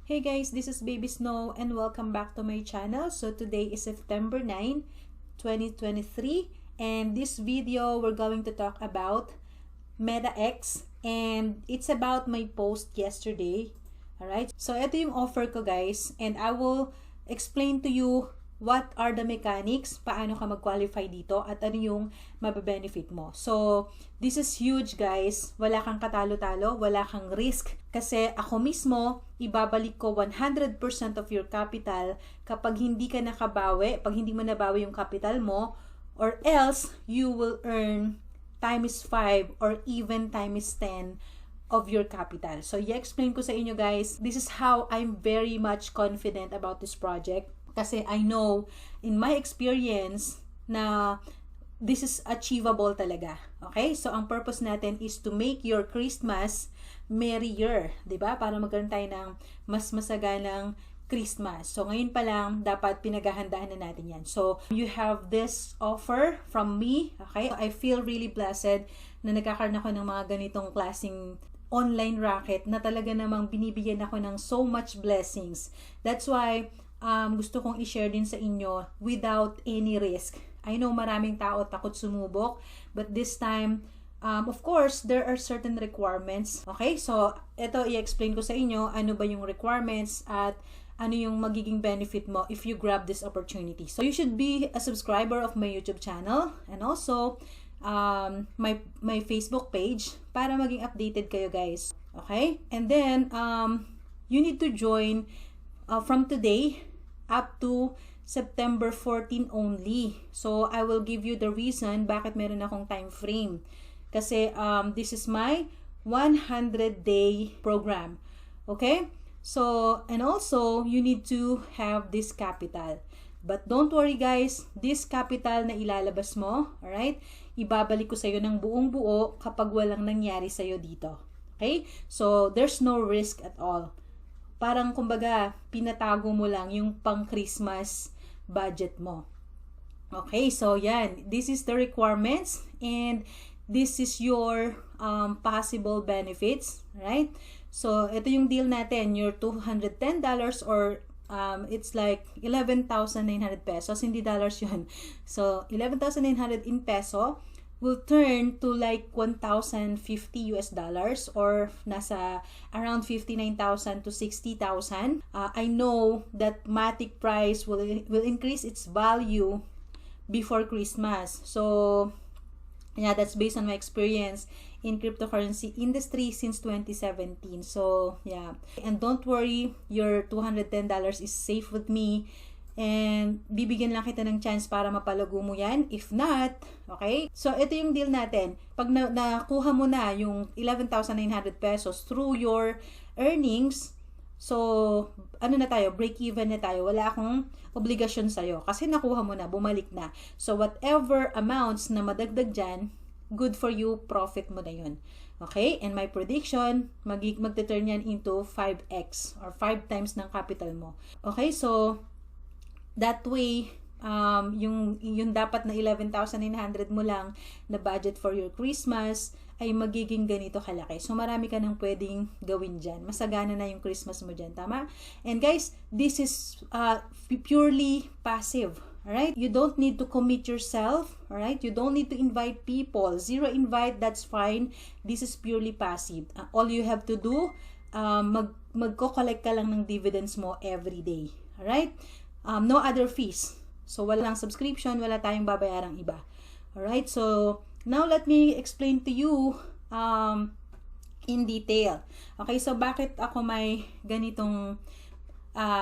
Hey guys, this is Baby Snow and welcome back to my channel. So today is September 9, 2023, and this video we're going to talk about MetaX, and it's about my post yesterday. Alright, so ito yung offer ko guys, and I will explain to you what are the mechanics, paano ka mag-qualify dito, at ano yung mabe-benefit mo. So, this is huge guys. Wala kang katalo-talo, wala kang risk. Kasi ako mismo, ibabalik ko 100% of your capital kapag hindi ka nakabawi, pag hindi mo nabawi yung capital mo, or else, you will earn times 5 or even times 10 of your capital. So, i-explain ko sa inyo guys, this is how I'm very much confident about this project. Kasi I know, in my experience, na this is achievable talaga. Okay? So, ang purpose natin is to make your Christmas merrier. Diba? Para magkaroon tayo ng mas masaganang Christmas. So, ngayon pa lang, dapat pinaghahandaan na natin yan. So, you have this offer from me. Okay? I feel really blessed na nagkakaroon ako ng mga ganitong klaseng online racket na talaga namang binibigyan ako ng so much blessings. That's why, gusto kong i-share din sa inyo without any risk. I know maraming tao takot sumubok, but this time, of course, there are certain requirements. Okay, so ito i-explain ko sa inyo ano ba yung requirements at ano yung magiging benefit mo if you grab this opportunity. So you should be a subscriber of my YouTube channel and also my Facebook page para maging updated kayo guys. Okay, and then you need to join from today up to September 14 only. So, I will give you the reason bakit meron akong time frame. Kasi, this is my 100-day program. Okay? So, and also, you need to have this capital. But don't worry guys, this capital na ilalabas mo, alright? Ibabalik ko sa'yo ng buong buo kapag walang nangyari sa'yo dito. Okay? So, there's no risk at all. Parang kumbaga, pinatago mo lang yung pang-Christmas budget mo. Okay, so yan. This is the requirements and this is your possible benefits, right? So, ito yung deal natin. Your $210 or it's like 11,900 pesos. Hindi dollars yun. So, 11,900 in peso will turn to like 1,050 US dollars or nasa around 59,000 to 60,000. I know that Matic price will increase its value before Christmas. So, yeah, that's based on my experience in cryptocurrency industry since 2017. So, yeah. And don't worry, your $210 is safe with me. And bibigyan lang kita ng chance para mapalago mo yan. If not, okay? So, ito yung deal natin. Pag nakuha mo na yung 11,900 pesos through your earnings, so, ano na tayo? Break even na tayo. Wala akong obligasyon sa'yo. Kasi nakuha mo na, bumalik na. So, whatever amounts na madagdag dyan, good for you, profit mo na yun. Okay? And my prediction, magte-turn yan into 5x or 5 times ng capital mo. Okay? So, that way, yung dapat na 11,900 mo lang na budget for your Christmas ay magiging ganito kalaki. So, marami ka nang pwedeng gawin dyan. Masagana na yung Christmas mo dyan. Tama? And guys, this is purely passive. Alright? You don't need to commit yourself. Alright? You don't need to invite people. Zero invite, that's fine. This is purely passive. All you have to do, magko-collect ka lang ng dividends mo every day. Alright? No other fees. So, walang subscription, wala tayong babayarang iba. Alright, so, now let me explain to you in detail. Okay, so bakit ako may ganitong,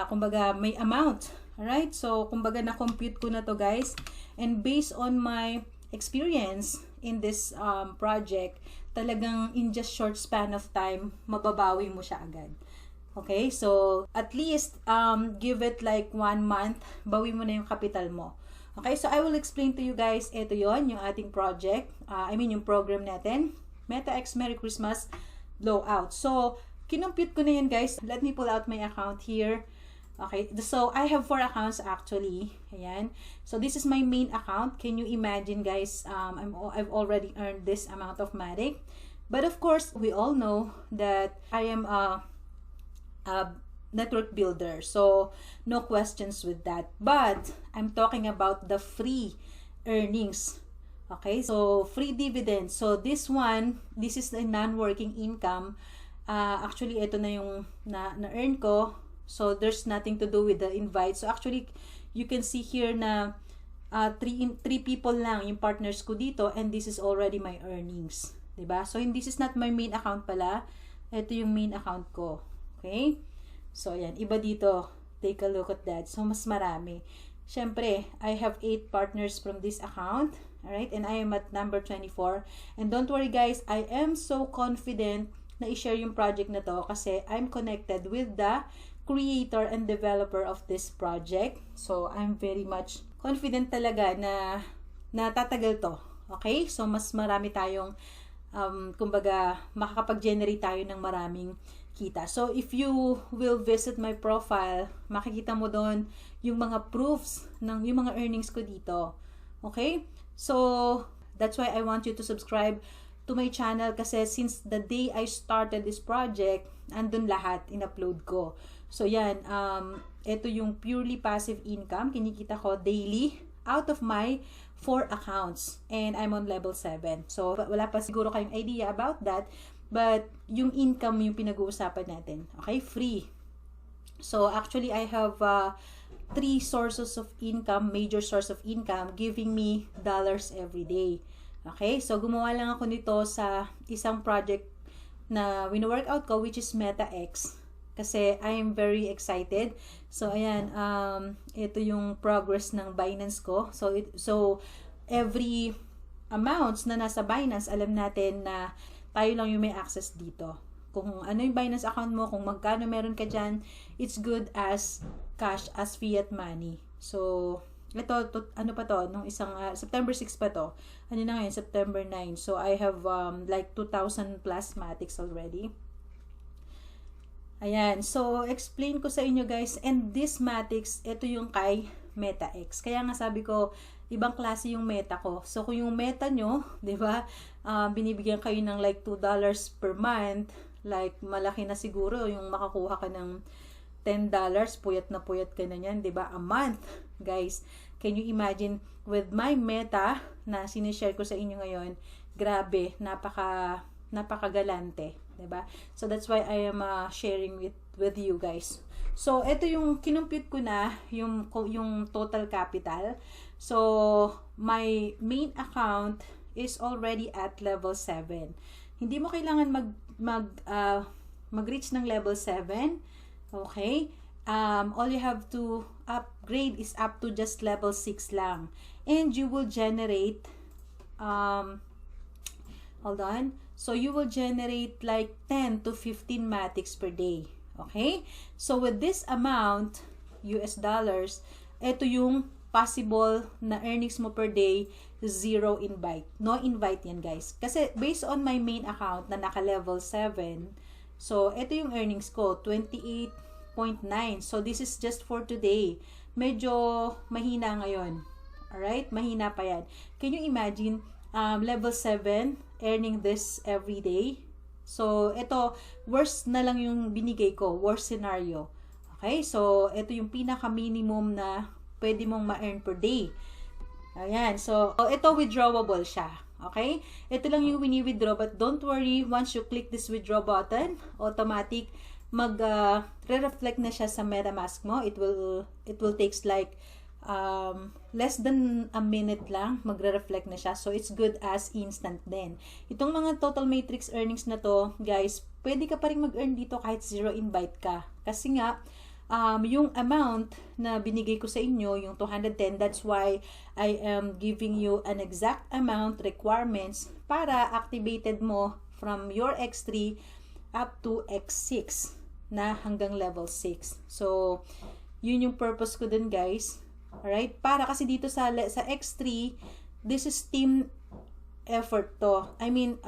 kumbaga, may amount. Alright, so, kumbaga, na-compute ko na to guys. And based on my experience in this project, talagang in just short span of time, mababawi mo siya agad. Okay, so at least give it like 1 month, bawi mo na yung capital mo. Okay, so I will explain to you guys, ito yon yung ating project, yung program natin, MetaX Merry Christmas Blowout. So, kinumpute ko na yan guys. Let me pull out my account here. Okay, so I have 4 accounts actually. Ayan. So, this is my main account. Can you imagine guys, I've already earned this amount of Matic. But of course, we all know that I am network builder. So, no questions with that. But, I'm talking about the free earnings. Okay, so free dividends. So, this is a non-working income. Actually, ito na yung na-earn ko. So, there's nothing to do with the invite. So, actually, you can see here na three people lang yung partners ko dito, and this is already my earnings. Diba? So, this is not my main account pala. Ito yung main account ko. Okay? So, ayan. Iba dito. Take a look at that. So, mas marami. Siyempre, I have 8 partners from this account. Alright? And I am at number 24. And don't worry guys, I am so confident na i-share yung project na to kasi I'm connected with the creator and developer of this project. So, I'm very much confident talaga na tatagal to. Okay? So, mas marami tayong, kumbaga, makakapag-generate tayo ng maraming kita. So, if you will visit my profile, makikita mo doon yung mga proofs ng yung mga earnings ko dito. Okay? So, that's why I want you to subscribe to my channel kasi since the day I started this project, andun lahat, in-upload ko. So, yan, ito yung purely passive income, kinikita ko daily out of my 4 accounts. And I'm on level 7. So, wala pa siguro kayong idea about that, but yung income yung pinag-uusapan natin. Okay? Free. So, actually, I have 3 sources of income, major source of income, giving me dollars every day. Okay? So, gumawa lang ako nito sa isang project na wino-workout ko, which is MetaX. Kasi I am very excited. So, ayan, ito yung progress ng Binance ko. So every amounts na nasa Binance, alam natin na tayo lang yung may access dito. Kung ano yung Binance account mo, kung magkano meron ka dyan, it's good as cash, as fiat money. So, ano pa to? Nung isang, September 6 pa to. Ano na ngayon? September 9. So, I have like 2,000 plus Matics already. Ayan. So, explain ko sa inyo guys. And this Matics, ito yung kay MetaX. Kaya nga sabi ko, ibang klase yung meta ko. So, kung yung meta nyo, di ba, binibigyan kayo ng like $2 per month, like malaki na siguro yung makakuha ka ng $10, puyat na puyat ka na yan, di ba, a month, guys. Can you imagine, with my meta na sinishare ko sa inyo ngayon, grabe, napakagalante, di ba? So, that's why I am sharing with you guys. So, ito yung kinumpute ko na, yung total capital. So, my main account is already at level 7. Hindi mo kailangan mag-reach ng level 7. Okay? All you have to upgrade is up to just level 6 lang. And you will generate, hold on. So, you will generate like 10 to 15 Matics per day. Okay? So, with this amount, US dollars, ito yung possible na earnings mo per day, 0 invite. No invite yan, guys. Kasi, based on my main account na naka-level 7, so, ito yung earnings ko, 28.9. So, this is just for today. Medyo mahina ngayon. Alright? Mahina pa yan. Can you imagine, level 7, earning this every day? So, ito, worst na lang yung binigay ko. Worst scenario. Okay? So, ito yung pinaka-minimum na pwede mong ma-earn per day. Ayan. So, ito withdrawable siya. Okay? Ito lang yung wini-withdraw. But don't worry, once you click this withdraw button, automatic, re-reflect na siya sa MetaMask mo. It will takes like less than a minute lang, magre-reflect na siya. So, it's good as instant din. Itong mga total matrix earnings na to, guys, pwede ka pa rin mag-earn dito kahit 0 invite ka. Kasi nga, yung amount na binigay ko sa inyo, yung 210, that's why I am giving you an exact amount requirements para activated mo from your X3 up to X6 na hanggang level 6. So, yun yung purpose ko dun, guys. Alright? Para kasi dito sa X3, this is team effort to. I mean,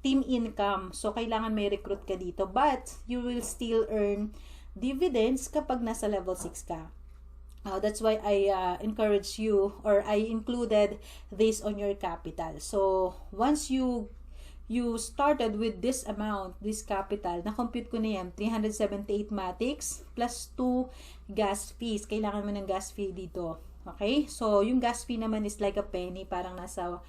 team income. So, kailangan may recruit ka dito. But, you will still earn dividends kapag nasa level 6 ka. That's why I encourage you, or I included this on your capital. So, once you you started with this amount, this capital, na-compute ko na yan, 378 Matics plus 2 gas fees. Kailangan mo ng gas fee dito. Okay? So, yung gas fee naman is like a penny, parang nasa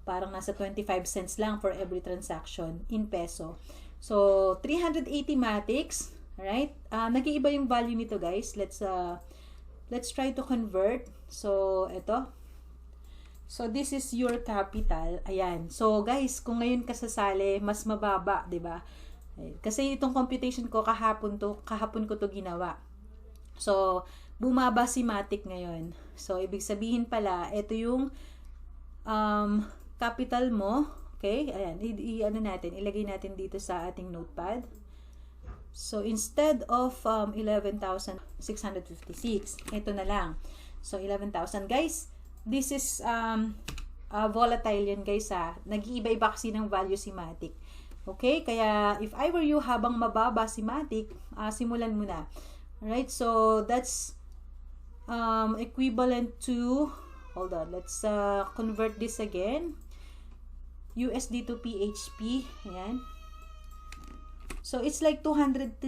25 cents lang for every transaction in peso. So, 380 Matics, right? Nag-iiba yung value nito, guys. Let's try to convert. So, ito. So, this is your capital. Ayan. So, guys, kung ngayon ka sasali, mas mababa, 'di ba? Kasi itong computation ko kahapon ko to ginawa. So, bumaba si Matic ngayon. So, ibig sabihin pala, ito yung capital mo. Okay? Ayan. Ilagay natin dito sa ating notepad. So, instead of 11,656, ito na lang. So, 11,000. Guys, this is volatile yan, guys, ha. Nag-iiba-iba kasi ng value si Matic. Okay? Kaya, if I were you, habang mababa si Matic, simulan mo na. Alright? So, that's equivalent to, hold on, let's convert this again. USD to PHP. Ayan. So, it's like $203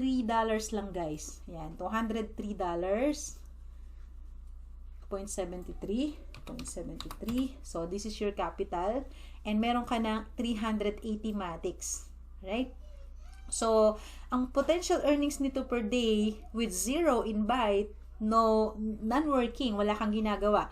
lang, guys. Ayan. $203.73. So, this is your capital. And meron ka ng 380 Matics. Right? So, ang potential earnings nito per day with 0 in Byte, non-working, wala kang ginagawa.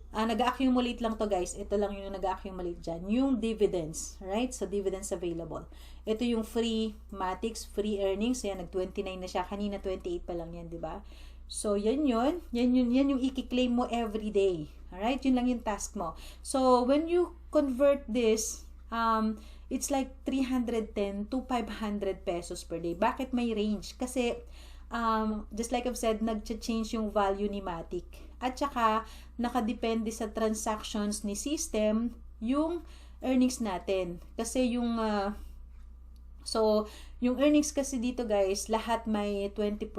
Nag-accumulate lang to, guys. Ito lang yung nag-accumulate dyan. Yung dividends. Right? So, dividends available. Ito yung free Matics, free earnings. Yan, nag-29 na siya. Kanina, 28 pa lang yan, di ba? So, yan yung i-claim mo every day. Alright? Yun lang yung task mo. So, when you convert this, it's like 310 to 500 pesos per day. Bakit may range? Kasi, just like I've said, nag-change yung value ni Matic. At saka, nakadepende sa transactions ni system yung earnings natin. Kasi yung, yung earnings kasi dito, guys, lahat may 20%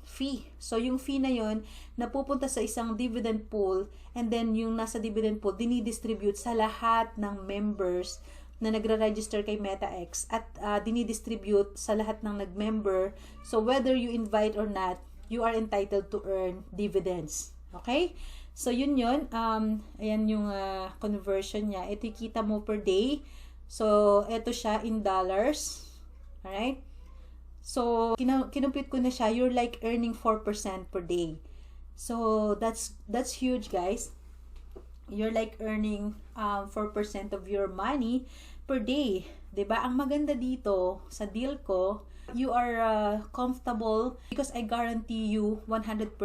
fee. So, yung fee na yon napupunta sa isang dividend pool, and then yung nasa dividend pool, dinidistribute sa lahat ng members na nagre-register kay MetaX at dinidistribute sa lahat ng nag-member. So, whether you invite or not, you are entitled to earn dividends. Okay? So, yun. Ayan yung conversion niya. Ito kita mo per day. So, ito siya in dollars. Alright? So, kinumpute ko na siya. You're like earning 4% per day. So, that's huge, guys. You're like earning 4% of your money per day. 'Di ba? Ang maganda dito sa deal ko, you are comfortable because I guarantee you 100%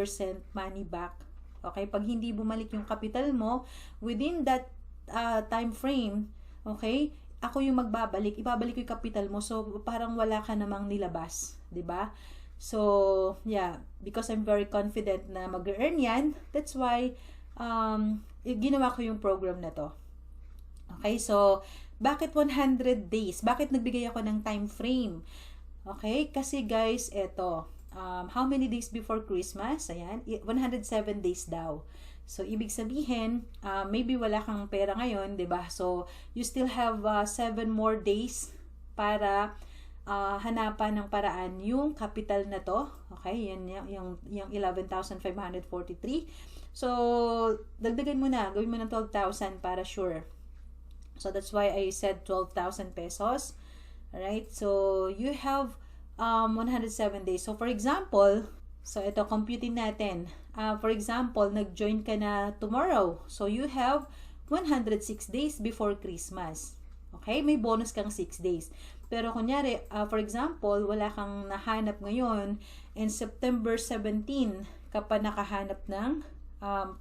money back. Okay? Pag hindi bumalik yung capital mo within that time frame, okay? Ako yung ibabalik ko yung capital mo. So, parang wala ka namang nilabas. 'Di ba? So, yeah. Because I'm very confident na mag-earn yan, that's why ginawa ko yung program na to. Okay, so, bakit 100 days? Bakit nagbigay ako ng time frame? Okay, kasi guys, eto, how many days before Christmas? Ayan, 107 days daw. So, ibig sabihin, maybe wala kang pera ngayon, 'di ba? So, you still have 7 more days para hanapan ng paraan yung capital na to. Okay, yan yung 11,543. So, dagdagan mo na, gawin mo ng 12,000 para sure. So, that's why I said 12,000 pesos. Alright, so, you have 107 days. So, for example, so ito, computing natin. For example, nag-join ka na tomorrow. So, you have 106 days before Christmas. Okay, may bonus kang 6 days. Pero kunyari, for example, wala kang nahanap ngayon, and September 17, ka pa nakahanap ng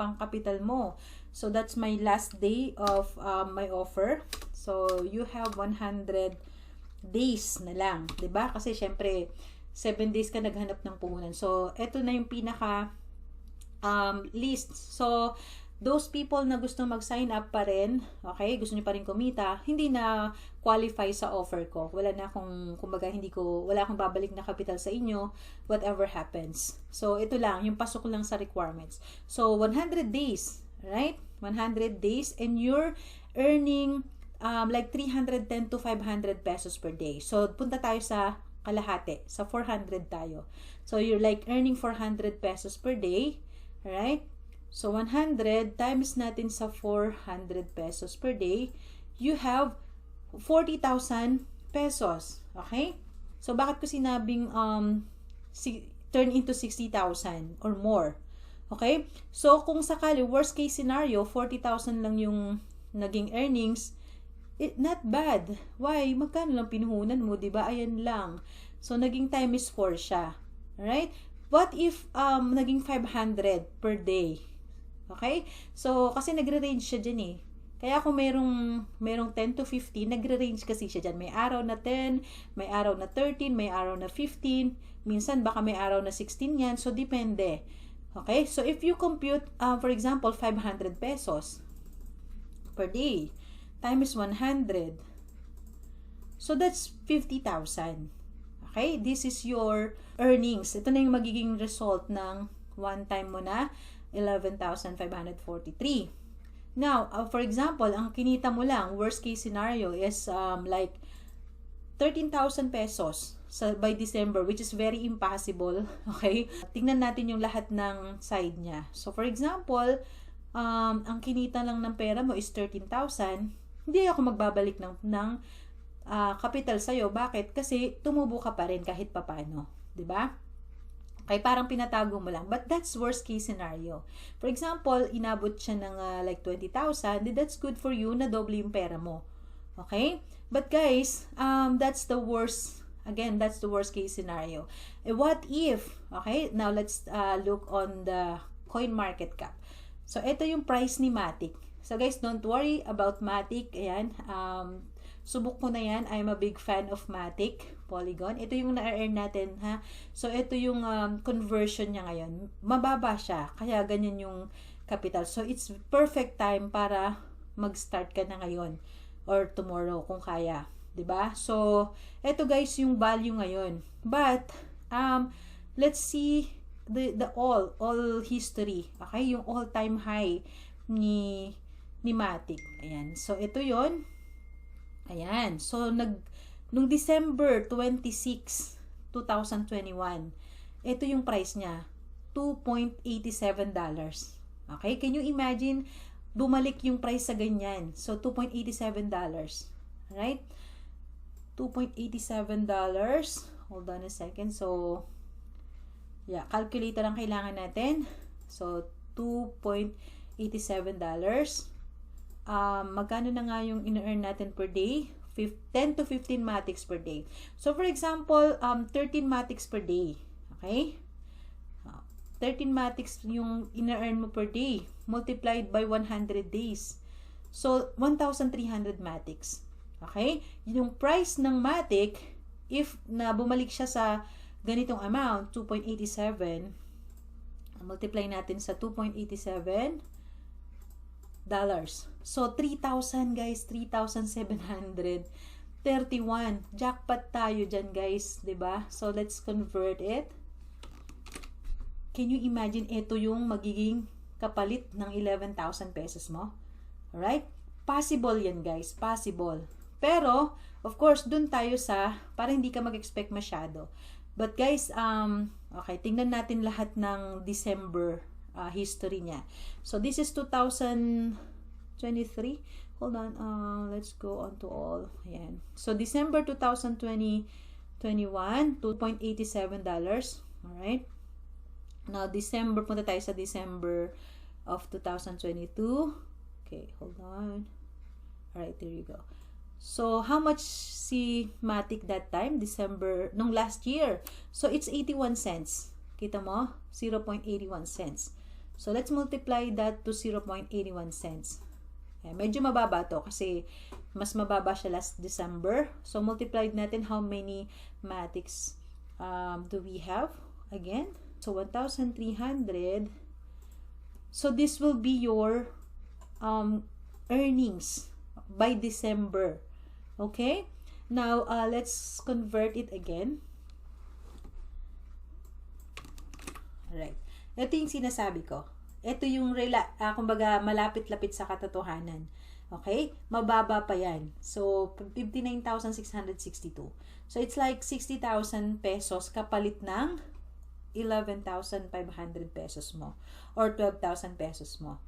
pang-capital mo. So, that's my last day of my offer. So, you have 100 days na lang. 'Di ba? Kasi, syempre, 7 days ka naghanap ng puhunan. So, eto na yung pinaka list. So, those people na gusto mag-sign up pa rin, okay, gusto niyo pa rin kumita, hindi na qualify sa offer ko. Wala na akong, wala akong babalik na capital sa inyo, whatever happens. So, ito lang, yung pasok lang sa requirements. So, 100 days, right? 100 days, and you're earning like 310 to 500 pesos per day. So, punta tayo sa kalahati. Sa 400 tayo. So, you're like earning 400 pesos per day. Alright? So, 100 times natin sa 400 pesos per day, you have 40,000 pesos. Okay? So, bakit ko sinabing turn into 60,000 or more? Okay? So, kung sakali, worst case scenario, 40,000 lang yung naging earnings, not bad. Why? Magkano lang pinuhunan mo, diba? Ayan lang. So, naging time is 4 siya. Alright? What if naging 500 per day? Okay? So, kasi nagre-range siya dyan eh. Kaya kung merong 10 to 15, nagre-range kasi siya dyan. May araw na 10, may araw na 13, may araw na 15. Minsan, baka may araw na 16 yan. So, depende. Okay? So, if you compute, for example, 500 pesos per day times 100. So, that's 50,000. Okay? This is your earnings. Ito na yung magiging result ng one time mo na 11,543. Now, for example, ang kinita mo lang, worst case scenario is like 13,000 pesos by December, which is very impossible. Okay? Tingnan natin yung lahat ng side niya. So, for example, ang kinita lang ng pera mo is 13,000. Hindi ako magbabalik ng capital sa'yo. Bakit? Kasi tumubo ka pa rin kahit papano. Diba? Okay, parang pinatago mo lang. But that's worst case scenario. For example, inabot siya ng like 20,000, that's good for you na doble yung pera mo. Okay? But guys, that's the worst, again, that's the worst case scenario. What if, okay, now let's look on the coin market cap. So, ito yung price ni Matic. So, guys, don't worry about Matic. Ayan, subok ko na yan. I'm a big fan of Matic, Polygon. Ito yung na-earn natin, ha? So, ito yung conversion niya ngayon. Mababa siya. Kaya, ganyan yung capital. So, it's perfect time para mag-start ka na ngayon or tomorrow kung kaya. 'Di ba? So, ito guys yung value ngayon. But, let's see the all history. Okay? Yung all-time high ni Matic. Ayan. So, ito yon. Ayan. So, nung December 26, 2021, ito yung price niya. $2.87. Okay? Can you imagine, bumalik yung price sa ganyan. So, $2.87. Right? $2.87. Hold on a second. So, yeah, calculator ang kailangan natin. So, $2.87. Magkano na nga yung in-earn natin per day? 10 to 15 Matics per day. So, for example, 13 Matics per day. Okay? 13 Matics yung in-earn mo per day multiplied by 100 days. So, 1,300 Matics. Okay? Yung price ng Matic, if na bumalik siya sa ganitong amount, 2.87, multiply natin sa 2.87 dollars. So, 3,000 guys, 3,731. Jackpot tayo dyan guys, 'di ba? So, let's convert it. Can you imagine, ito yung magiging kapalit ng 11,000 pesos mo? Alright? Possible yan guys, possible. Pero, of course, dun tayo sa, para hindi ka mag-expect masyado. But guys, okay, tingnan natin lahat ng December history niya. So, this is 2023. Hold on, let's go on to all. Ayan. So, December 2021, $2.87. Alright? Now, December, punta tayo sa December of 2022. Okay, hold on. Alright, there you go. So, how much si Matic that time? December, nung last year. So, it's 81 cents. Kita mo? 0.81 cents. So, let's multiply that to 0.81 cents. Okay, medyo mababa to kasi mas mababa siya last December. So, multiplied natin how many Matics do we have? Again, so 1,300. So, this will be your earnings by December. Okay? Now, let's convert it again. Alright. Ito yung sinasabi ko. Ito yung kumbaga malapit-lapit sa katotohanan. Okay? Mababa pa yan. So, 59,662. So, it's like 60,000 pesos kapalit ng 11,500 pesos mo or 12,000 pesos mo.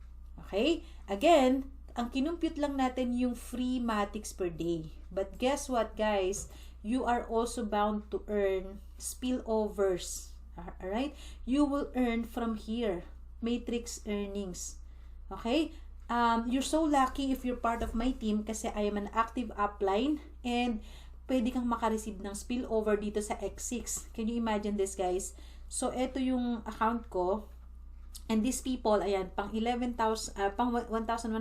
Okay? Again, ang kinumpute lang natin yung free matics per day. But guess what, guys? You are also bound to earn spillovers. Alright? You will earn from here. Matrix earnings. Okay? You're so lucky if you're part of my team kasi I am an active upline and pwede kang makareceive ng spillover dito sa X6. Can you imagine this, guys? So, ito yung account ko. And these people, ayan, pang 1,190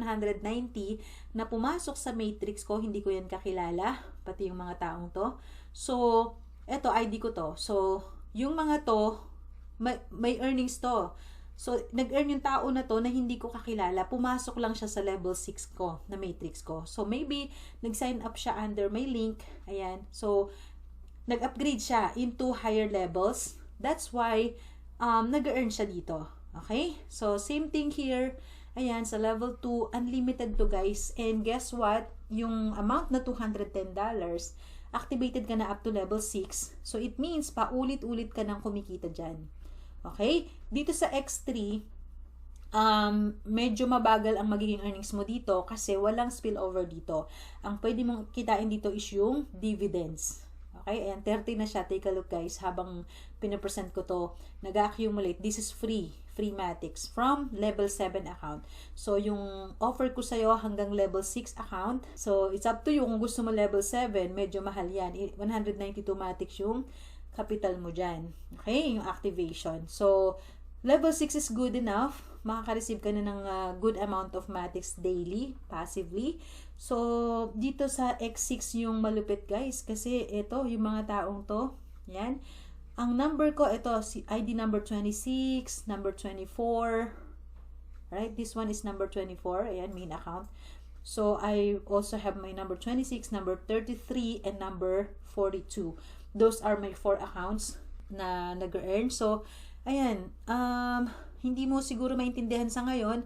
na pumasok sa matrix ko, hindi ko yan kakilala, pati yung mga taong to. So, ito, ID ko to. So, yung mga to, may earnings to. So, nag-earn yung tao na to na hindi ko kakilala. Pumasok lang siya sa level 6 ko, na matrix ko. So, maybe, nag-sign up siya under my link. Ayan. So, nag-upgrade siya into higher levels. That's why, nag-earn siya dito. Okay? So, same thing here. Ayan, sa level 2, unlimited to, guys. And guess what? Yung amount na $210, activated ka na up to level 6. So, it means, paulit-ulit ka nang kumikita dyan. Okay? Dito sa X3, medyo mabagal ang magiging earnings mo dito kasi walang spillover dito. Ang pwede mong kitain dito is yung dividends. Okay? Ayan, 30 na siya. Take a look, guys. Habang pinapresent ko to, nag-accumulate. This is free. Free Matics from level 7 account. So, yung offer ko sa'yo hanggang level 6 account. So, it's up to you. Kung gusto mo level 7, medyo mahal yan. 192 Matics yung capital mo dyan. Okay? Yung activation. So, level 6 is good enough. Makaka-receive ka na ng good amount of Matics daily, passively. So, dito sa X6 yung malupit, guys. Kasi ito, yung mga taong to, yan. Ang number ko, ito, ID number 26, number 24. Right? This one is number 24. Ayan, main account. So, I also have my number 26, number 33, and number 42. Those are my 4 accounts na nag-earn. So, ayan, hindi mo siguro maintindihan sa ngayon.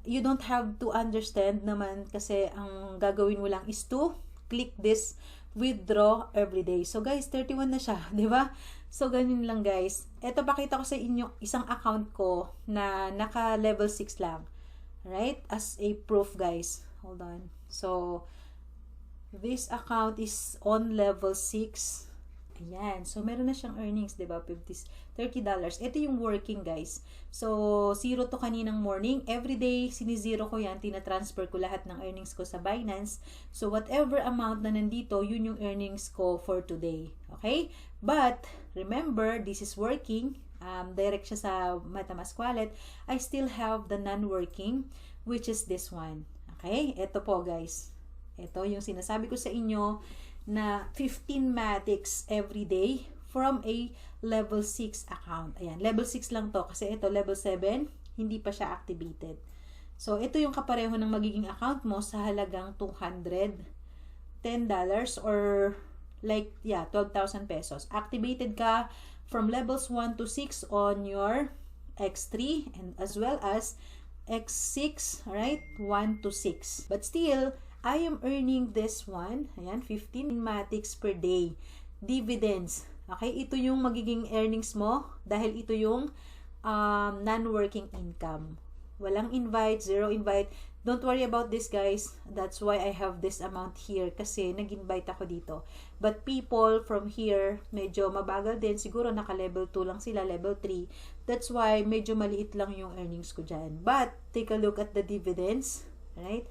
You don't have to understand naman kasi ang gagawin mo lang is to click this withdraw every day. So, guys, 31 na siya, di ba? So, ganyan lang, guys. Ito, pakita ko sa inyo isang account ko na naka-level 6 lang. Right? As a proof, guys. Hold on. So, this account is on level 6. Ayan. So, meron na siyang earnings, diba? $30. Ito yung working, guys. So, 0 to kaninang morning. Every day, sinizero ko yan. Tina-transfer ko lahat ng earnings ko sa Binance. So, whatever amount na nandito, yun yung earnings ko for today. Okay? But, remember, this is working. Direct siya sa MetaMask wallet. I still have the non-working, which is this one. Okay? Ito po, guys. Ito yung sinasabi ko sa inyo na 15 Matics every day from a level 6 account. Ayan, level 6 lang to kasi ito level 7, hindi pa siya activated. So, ito yung kapareho ng magiging account mo sa halagang $210 or like, yeah, 12,000 pesos. Activated ka from levels 1 to 6 on your X3 and as well as X6, right? 1 to 6. But still, I am earning this one. Ayan, 15 Matics per day. Dividends. Okay, ito yung magiging earnings mo dahil ito yung non-working income. Walang invite, zero invite. Don't worry about this, guys. That's why I have this amount here kasi nag-invite ako dito. But people from here, medyo mabagal din. Siguro naka-level 2 lang sila, level 3. That's why medyo maliit lang yung earnings ko dyan. But, take a look at the dividends. Right?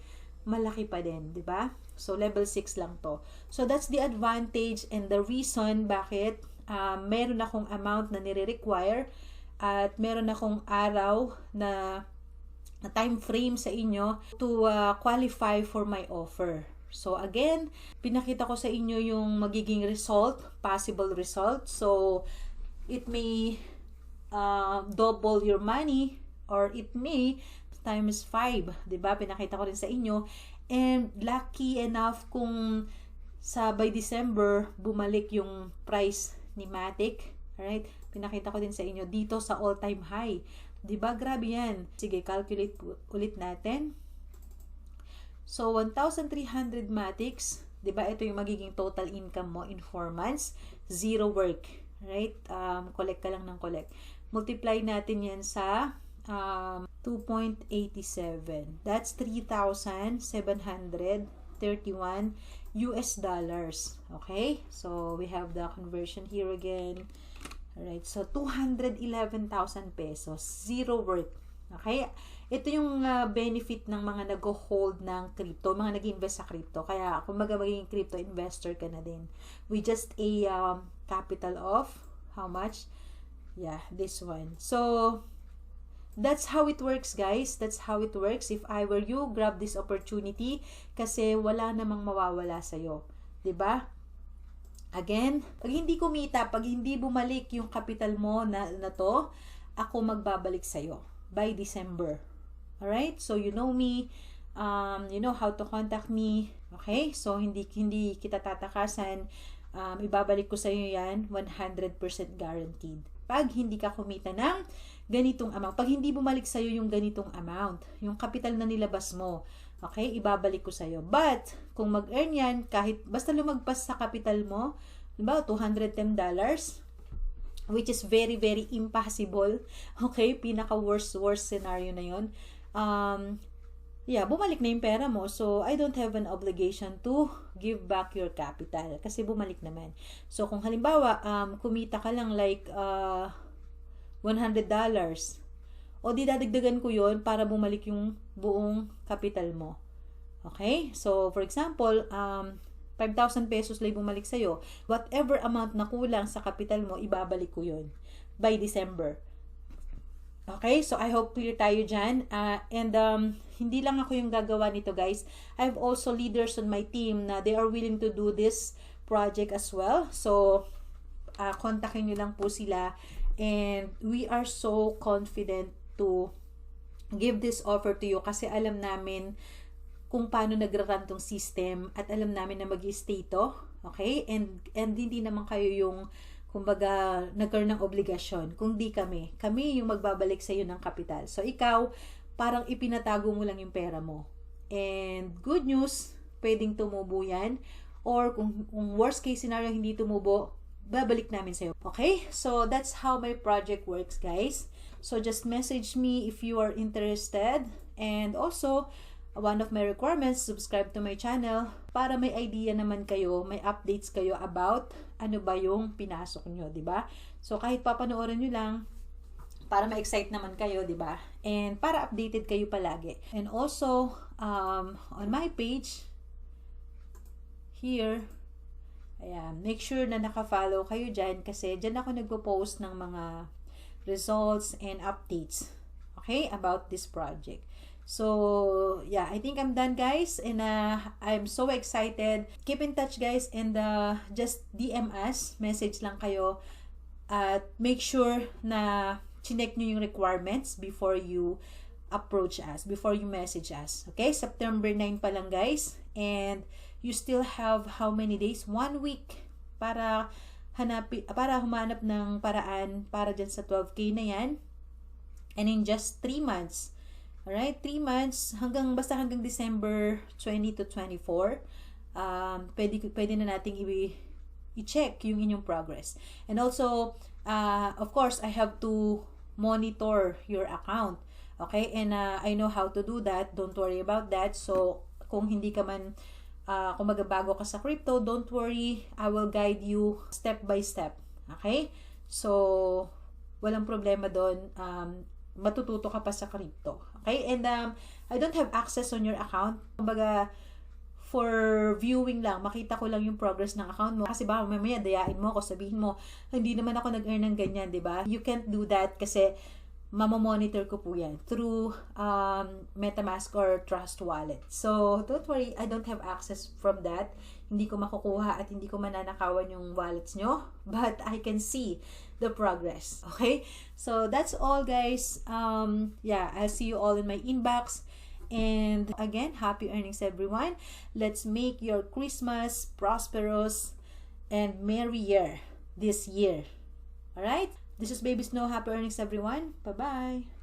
Malaki pa din, di ba? So, level 6 lang to. So, that's the advantage and the reason bakit meron akong amount na nire-require at meron akong araw na time frame sa inyo to qualify for my offer. So, again, pinakita ko sa inyo yung magiging result, possible result. So, it may double your money or it may times 5, 'di ba? Pinakita ko rin sa inyo. And lucky enough kung sa by December bumalik yung price ni Matic, alright? Pinakita ko din sa inyo dito sa all-time high. 'Di ba? Grabe 'yan. Sige, calculate ulit natin. So, 1,300 Matics, di ba? Ito yung magiging total income mo in 4 months. Zero work, right? Collect ka lang ng collect. Multiply natin yan sa 2.87. That's 3,731 US dollars. Okay? So, we have the conversion here again. Alright, so 211,000 pesos. Zero work. Okay? Ito yung benefit ng mga nag-hold ng crypto, mga nag-invest sa crypto. Kaya, kung magiging crypto investor ka na din. With just a capital of, how much? Yeah, this one. So, that's how it works, guys. That's how it works. If I were you, grab this opportunity kasi wala namang mawawala sa'yo. 'Di ba? Again, pag hindi kumita, pag hindi bumalik yung capital mo na to, ako magbabalik sa'yo by December. Alright? So, you know me. You know how to contact me. Okay? So, hindi kita tatakasan. Ibabalik ko sa'yo yan. 100% guaranteed. Pag hindi ka kumita ng ganitong amount. Pag hindi bumalik sa'yo yung ganitong amount, yung capital na nilabas mo, okay, ibabalik ko sa'yo. But, kung mag-earn yan, kahit basta lumagpas sa capital mo, diba, $210, which is very, very impossible. Okay, pinaka-worst scenario na yun. Yeah, bumalik na yung pera mo. So, I don't have an obligation to give back your capital. Kasi bumalik naman. So, kung halimbawa, kumita ka lang like $100, o di dadagdagan ko yon para bumalik yung buong capital mo. Okay? So, for example, 5,000 pesos lang bumalik sa'yo. Whatever amount na kulang sa capital mo, ibabalik ko yon by December. Okay? So, I hope clear tayo dyan. And hindi lang ako yung gagawa nito, guys. I have also leaders on my team na they are willing to do this project as well. So, kontakin nyo lang po sila. And we are so confident to give this offer to you kasi alam namin kung paano nagra-run tong system at alam namin na mag-i-stay to. Okay? And hindi naman kayo yung kumbaga nagkaroon ng obligasyon. Kung di kami yung magbabalik sa iyo ng kapital. So ikaw, parang ipinatago mo lang yung pera mo. And good news, pwedeng tumubo yan. Or kung worst case scenario hindi tumubo, babalik namin sa'yo. Okay? So, that's how my project works, guys. So, just message me if you are interested. And also, one of my requirements, subscribe to my channel para may idea naman kayo, may updates kayo about ano ba yung pinasok nyo, di ba? So, kahit papanoorin nyo lang, para ma-excite naman kayo, di ba? And para updated kayo palagi. And also, on my page, here, ayan, make sure na naka-follow kayo dyan kasi dyan ako nagpo-post ng mga results and updates, okay, about this project. So, yeah, I think I'm done, guys, and I'm so excited. Keep in touch, guys, and just DM us, message lang kayo, at make sure na chinek nyo yung requirements before you approach us, before you message us, okay? September 9 pa lang, guys, and you still have how many days? 1 week para humanap ng paraan para dyan sa 12K na yan. And in just 3 months, alright, 3 months, basta hanggang December 20 to 24, pwede na nating i-check yung inyong progress. And also, of course, I have to monitor your account. Okay? And I know how to do that. Don't worry about that. So, kung hindi ka man kung magbabago ka sa crypto, don't worry, I will guide you step by step. Okay? So, walang problema doon. Matututo ka pa sa crypto. Okay? And I don't have access on your account. Kumbaga, for viewing lang, makita ko lang yung progress ng account mo. Kasi baka mamaya dayain mo ako, sabihin mo, hindi naman ako nag-earn ng ganyan, di ba? You can't do that kasi mamamonitor ko po yan through MetaMask or Trust Wallet. So, don't worry, I don't have access from that. Hindi ko makukuha at hindi ko mananakawan yung wallets nyo. But I can see the progress. Okay? So, that's all, guys. Yeah, I'll see you all in my inbox. And again, happy earnings, everyone. Let's make your Christmas prosperous and merry year this year. Alright? This is Baby Snow. Happy earnings, everyone. Bye-bye.